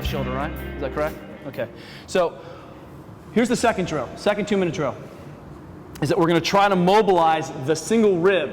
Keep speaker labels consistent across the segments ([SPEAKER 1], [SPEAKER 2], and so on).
[SPEAKER 1] shoulder, right? Is that correct? Okay. So here's the second drill, second 2-minute drill, is that we're going to try to mobilize the single rib.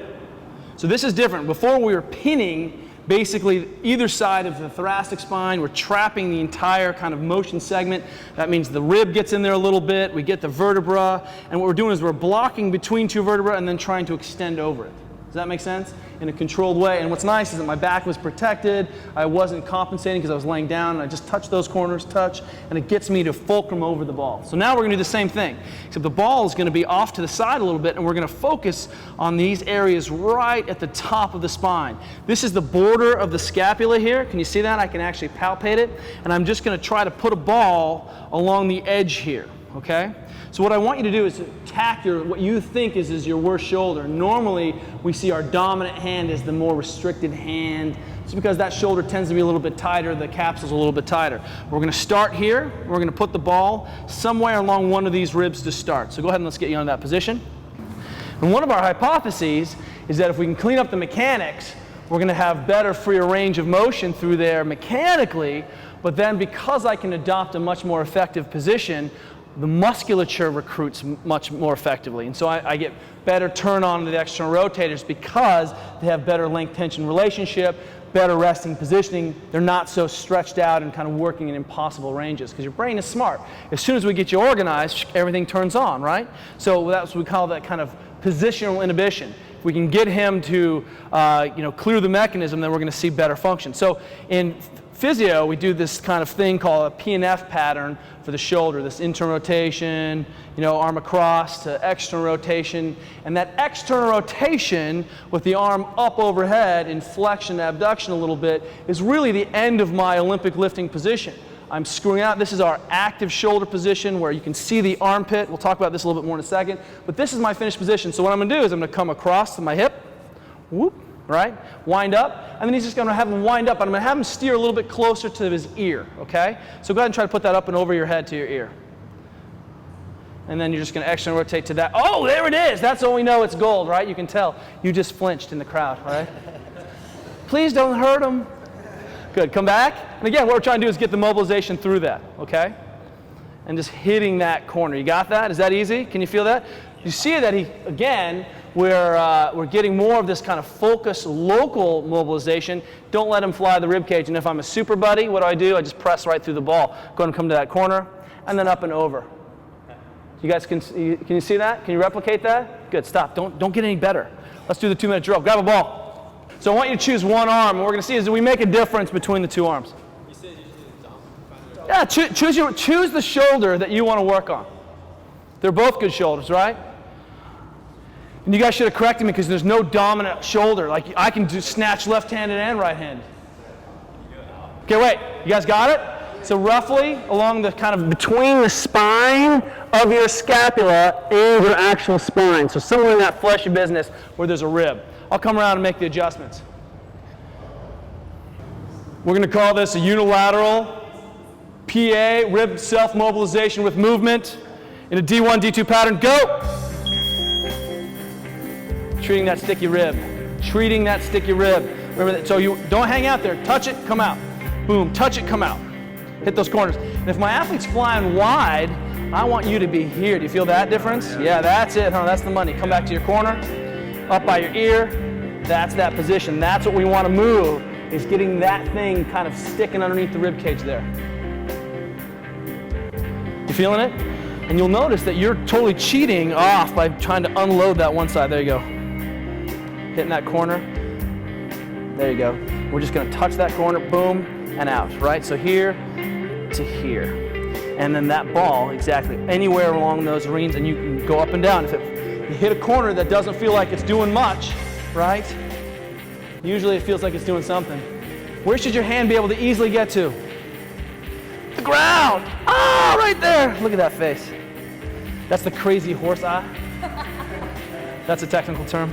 [SPEAKER 1] So this is different. Before we were pinning basically either side of the thoracic spine. We're trapping the entire kind of motion segment. That means the rib gets in there a little bit, we get the vertebra, and what we're doing is we're blocking between two vertebrae and then trying to extend over it. Does that make sense? In a controlled way. And what's nice is that my back was protected, I wasn't compensating because I was laying down, and I just touched those corners, and it gets me to fulcrum over the ball. So now we're going to do the same thing, except the ball is going to be off to the side a little bit, and we're going to focus on these areas right at the top of the spine. This is the border of the scapula here. Can you see that? I can actually palpate it, and I'm just going to try to put a ball along the edge here, okay? So what I want you to do is attack what you think is your worst shoulder. Normally, we see our dominant hand as the more restricted hand. It's because that shoulder tends to be a little bit tighter, the capsule's a little bit tighter. We're going to start here. We're going to put the ball somewhere along one of these ribs to start. So go ahead and let's get you on that position. And one of our hypotheses is that if we can clean up the mechanics, we're going to have better, freer range of motion through there mechanically, but then because I can adopt a much more effective position, the musculature recruits much more effectively. And so I get better turn on to the external rotators because they have better length-tension relationship, better resting positioning. They're not so stretched out and kind of working in impossible ranges because your brain is smart. As soon as we get you organized, everything turns on, right? So that's what we call that kind of positional inhibition. If we can get him to clear the mechanism, then we're going to see better function. So in physio, we do this kind of thing called a P&F pattern for the shoulder, this internal rotation, arm across to external rotation. And that external rotation with the arm up overhead in flexion, abduction a little bit is really the end of my Olympic lifting position. I'm screwing out. This is our active shoulder position where you can see the armpit. We'll talk about this a little bit more in a second. But this is my finished position. So what I'm going to do is I'm going to come across to my hip, whoop, right? Wind up, and then he's just going to have him wind up, and I'm going to have him steer a little bit closer to his ear, okay? So go ahead and try to put that up and over your head to your ear. And then you're just going to external rotate to that. Oh, there it is! That's all we know, it's gold, right? You can tell. You just flinched in the crowd, right? Please don't hurt him. Good, come back. And again, what we're trying to do is get the mobilization through that, okay? And just hitting that corner. You got that? Is that easy? Can you feel that? You see that we're getting more of this kind of focused local mobilization. Don't let him fly the rib cage. And if I'm a super buddy, what do? I just press right through the ball. Go ahead and come to that corner, and then up and over. You guys can you see that? Can you replicate that? Good. Stop. Don't get any better. Let's do the 2-minute drill. Grab a ball. So I want you to choose one arm. And what we're going to see is, do we make a difference between the two arms? You said you choose the choose the shoulder that you want to work on. They're both good shoulders, right? And you guys should have corrected me because there's no dominant shoulder. Like I can snatch left-handed and right-handed. Okay, wait. You guys got it? So roughly along the kind of between the spine of your scapula and your actual spine. So somewhere in that fleshy business where there's a rib. I'll come around and make the adjustments. We're going to call this a unilateral PA, rib self-mobilization with movement in a D1, D2 pattern. Go! Treating that sticky rib. Treating that sticky rib. Remember that, so you don't hang out there. Touch it, come out. Boom, touch it, come out. Hit those corners. And if my athlete's flying wide, I want you to be here. Do you feel that difference? Yeah, that's it, huh? That's the money. Come back to your corner. Up by your ear, that's that position. That's what we want to move, is getting that thing kind of sticking underneath the rib cage there. You feeling it? And you'll notice that you're totally cheating off by trying to unload that one side. There you go. Hitting that corner. There you go. We're just going to touch that corner, boom, and out, right? So here to here. And then that ball, exactly, anywhere along those reins, and you can go up and down. If you hit a corner that doesn't feel like it's doing much, right? Usually it feels like it's doing something. Where should your hand be able to easily get to? The ground! Ah, right there! Look at that face. That's the crazy horse eye. That's a technical term.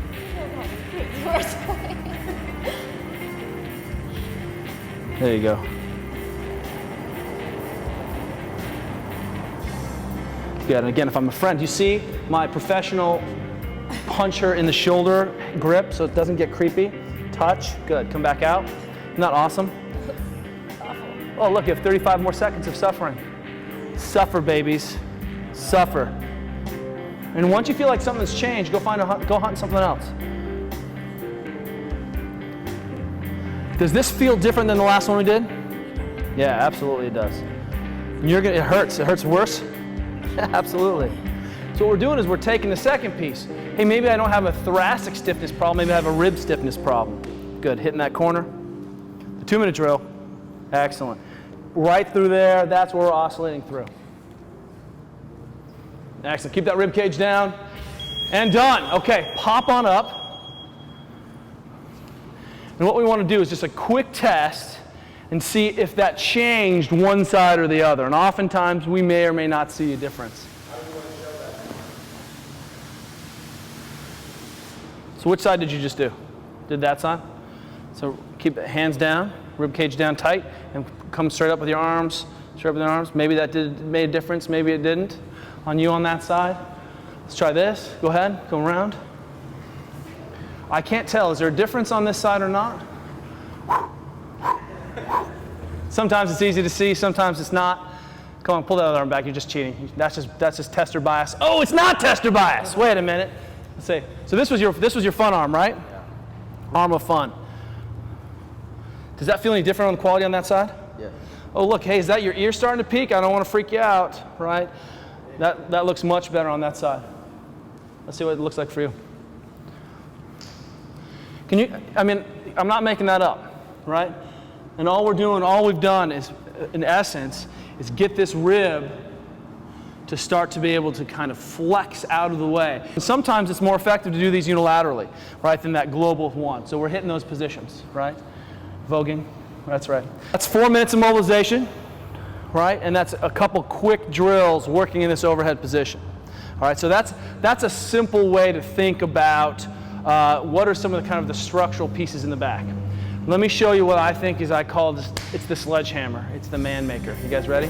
[SPEAKER 1] There you go. Good, and again, if I'm a friend, you see my professional punch her in the shoulder grip so it doesn't get creepy. Touch, good, come back out. Isn't that awesome? Oh, look, you have 35 more seconds of suffering. Suffer, babies. Suffer. And once you feel like something's changed, go hunt something else. Does this feel different than the last one we did? Yeah, absolutely it does. And it hurts. It hurts worse? Absolutely. So what we're doing is we're taking the second piece. Hey, maybe I don't have a thoracic stiffness problem, maybe I have a rib stiffness problem. Good, hitting that corner. The 2-minute drill. Excellent. Right through there, that's where we're oscillating through. Excellent, keep that rib cage down. And done. Okay, pop on up. And what we want to do is just a quick test and see if that changed one side or the other. And oftentimes we may or may not see a difference. So which side did you just do? Did that side? So keep the hands down, rib cage down tight, and come straight up with your arms, straight up with your arms. Maybe that made a difference, maybe it didn't. On you on that side. Let's try this. Go ahead, go around. I can't tell, is there a difference on this side or not? Sometimes it's easy to see, sometimes it's not. Come on, pull that other arm back, you're just cheating. That's just tester bias. Oh, it's not tester bias. Wait a minute. Let's see. So this was your fun arm, right? Yeah. Arm of fun. Does that feel any different on the quality on that side?
[SPEAKER 2] Yeah.
[SPEAKER 1] Oh, look, hey, is that your ear starting to peak? I don't want to freak you out, right? That looks much better on that side. Let's see what it looks like for you. I'm not making that up, right? And all we've done is, in essence, is get this rib to start to be able to kind of flex out of the way. And sometimes it's more effective to do these unilaterally, right, than that global one. So we're hitting those positions, right? Voguing, that's right. That's 4 minutes of mobilization, right? And that's a couple quick drills working in this overhead position. All right, so that's a simple way to think about what are some of the structural pieces in the back. Let me show you what I think is, it's the sledgehammer. It's the man maker. You guys ready?